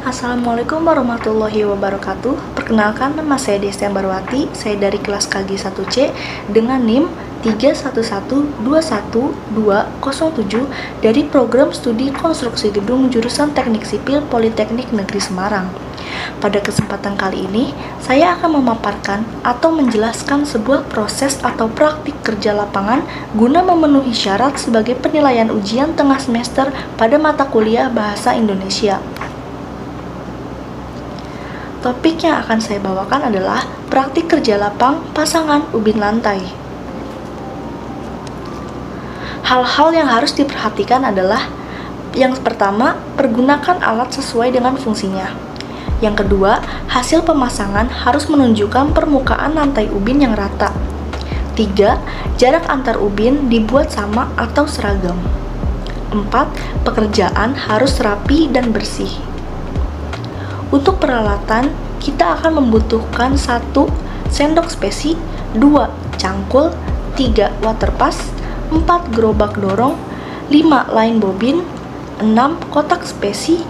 Assalamualaikum warahmatullahi wabarakatuh. Perkenalkan, nama saya Desti Ambarwati. Saya dari kelas KG 1C dengan NIM 311212207 dari program studi konstruksi gedung jurusan Teknik Sipil Politeknik Negeri Semarang. Pada kesempatan kali ini, saya akan memaparkan atau menjelaskan sebuah proses atau praktik kerja lapangan guna memenuhi syarat sebagai penilaian ujian tengah semester pada mata kuliah Bahasa Indonesia. Topik yang akan saya bawakan adalah praktik kerja lapang pasangan ubin lantai. Hal-hal yang harus diperhatikan adalah: yang pertama, pergunakan alat sesuai dengan fungsinya. Yang kedua, hasil pemasangan harus menunjukkan permukaan lantai ubin yang rata. 3. Jarak antar ubin dibuat sama atau seragam. 4. Pekerjaan harus rapi dan bersih. Untuk peralatan, kita akan membutuhkan 1. Sendok spesi, 2. Cangkul, 3. Waterpas, 4. Gerobak dorong, 5. Line bobin, 6. Kotak spesi,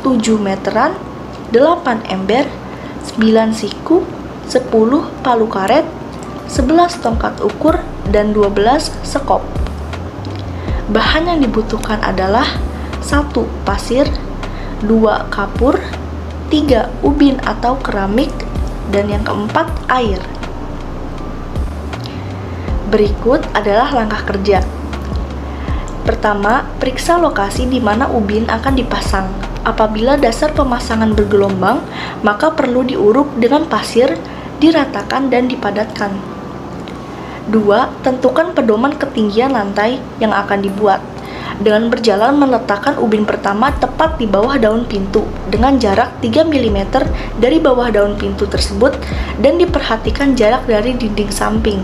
7. Meteran, 8. Ember, 9. Siku, 10. Palu karet, 11. Tongkat ukur, dan 12. Sekop. Bahan yang dibutuhkan adalah 1. Pasir, 2. Kapur, 3. Ubin atau keramik, dan yang keempat, air. Berikut adalah langkah kerja. Pertama, periksa lokasi di mana ubin akan dipasang. Apabila dasar pemasangan bergelombang, maka perlu diuruk dengan pasir, diratakan dan dipadatkan. 2. Tentukan pedoman ketinggian lantai yang akan dibuat dengan berjalan meletakkan ubin pertama tepat di bawah daun pintu dengan jarak 3 mm dari bawah daun pintu tersebut dan diperhatikan jarak dari dinding samping.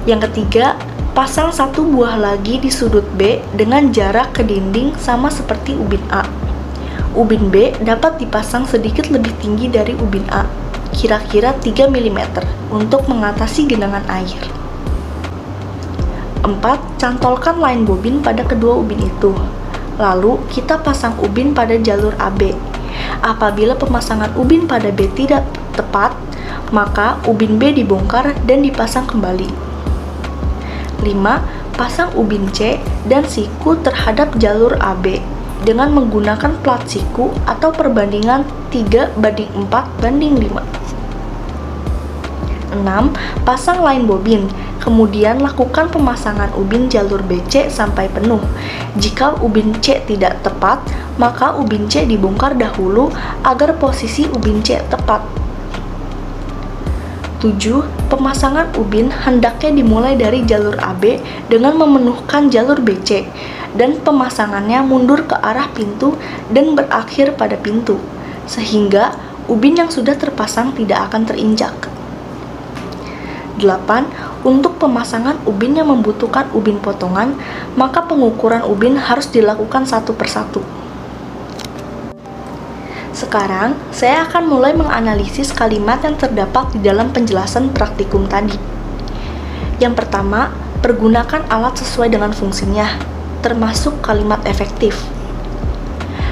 Yang ketiga, pasang 1 buah lagi di sudut B dengan jarak ke dinding sama seperti ubin A. Ubin B dapat dipasang sedikit lebih tinggi dari ubin A, kira-kira 3 mm, untuk mengatasi genangan air. 4. Cantolkan line bobin pada kedua ubin itu. Lalu, kita pasang ubin pada jalur AB. Apabila pemasangan ubin pada B tidak tepat, maka ubin B dibongkar dan dipasang kembali. 5. Pasang ubin C dan siku terhadap jalur AB dengan menggunakan plat siku atau perbandingan 3:4:5. 6. Pasang line bobin, kemudian lakukan pemasangan ubin jalur BC sampai penuh. Jika ubin C tidak tepat, maka ubin C dibongkar dahulu agar posisi ubin C tepat. 7. Pemasangan ubin hendaknya dimulai dari jalur AB dengan memenuhkan jalur BC dan pemasangannya mundur ke arah pintu dan berakhir pada pintu, sehingga ubin yang sudah terpasang tidak akan terinjak. 8. Untuk pemasangan ubin yang membutuhkan ubin potongan, maka pengukuran ubin harus dilakukan satu persatu. Sekarang, saya akan mulai menganalisis kalimat yang terdapat di dalam penjelasan praktikum tadi. Yang pertama, pergunakan alat sesuai dengan fungsinya, termasuk kalimat efektif.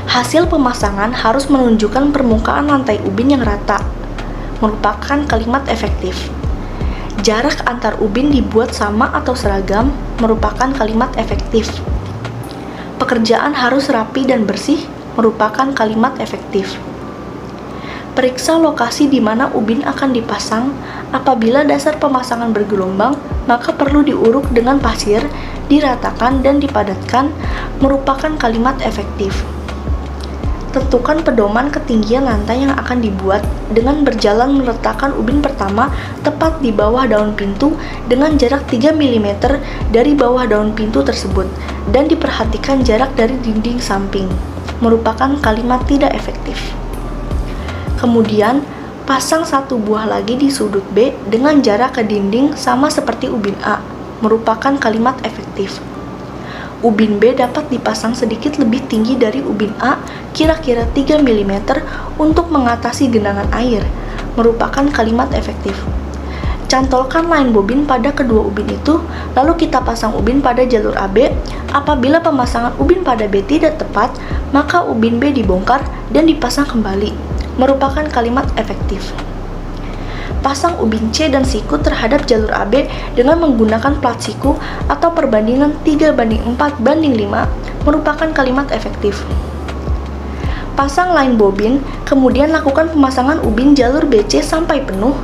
Hasil pemasangan harus menunjukkan permukaan lantai ubin yang rata, merupakan kalimat efektif. Jarak antar ubin dibuat sama atau seragam, merupakan kalimat efektif. Pekerjaan harus rapi dan bersih, merupakan kalimat efektif. Periksa lokasi di mana ubin akan dipasang. Apabila dasar pemasangan bergelombang, maka perlu diuruk dengan pasir, diratakan dan dipadatkan, merupakan kalimat efektif. Tentukan pedoman ketinggian lantai yang akan dibuat dengan berjalan meletakkan ubin pertama tepat di bawah daun pintu dengan jarak 3 mm dari bawah daun pintu tersebut dan diperhatikan jarak dari dinding samping, merupakan kalimat tidak efektif. Kemudian, pasang 1 buah lagi di sudut B dengan jarak ke dinding sama seperti ubin A, merupakan kalimat efektif. Ubin B dapat dipasang sedikit lebih tinggi dari ubin A, kira-kira 3 mm, untuk mengatasi genangan air, merupakan kalimat efektif. Cantolkan line bobin pada kedua ubin itu, lalu kita pasang ubin pada jalur AB. Apabila pemasangan ubin pada B tidak tepat, maka ubin B dibongkar dan dipasang kembali, merupakan kalimat efektif. Pasang ubin C dan siku terhadap jalur AB dengan menggunakan plat siku atau perbandingan 3:4:5 merupakan kalimat efektif. Pasang line bobin, kemudian lakukan pemasangan ubin jalur BC sampai penuh.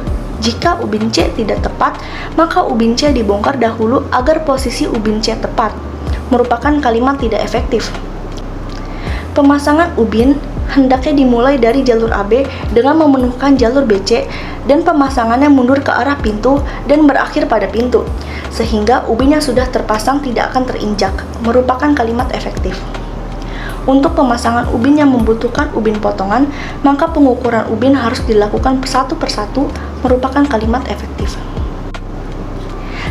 Jika ubin C tidak tepat, maka ubin C dibongkar dahulu agar posisi ubin C tepat, merupakan kalimat tidak efektif. Pemasangan ubin hendaknya dimulai dari jalur AB dengan memenuhkan jalur BC dan pemasangannya mundur ke arah pintu dan berakhir pada pintu, sehingga ubin yang sudah terpasang tidak akan terinjak, merupakan kalimat efektif. Untuk pemasangan ubin yang membutuhkan ubin potongan, maka pengukuran ubin harus dilakukan satu persatu, merupakan kalimat efektif.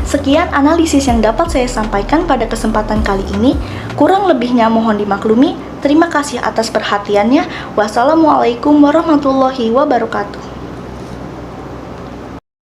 Sekian analisis yang dapat saya sampaikan pada kesempatan kali ini. Kurang lebihnya mohon dimaklumi. Terima kasih atas perhatiannya. Wassalamualaikum warahmatullahi wabarakatuh.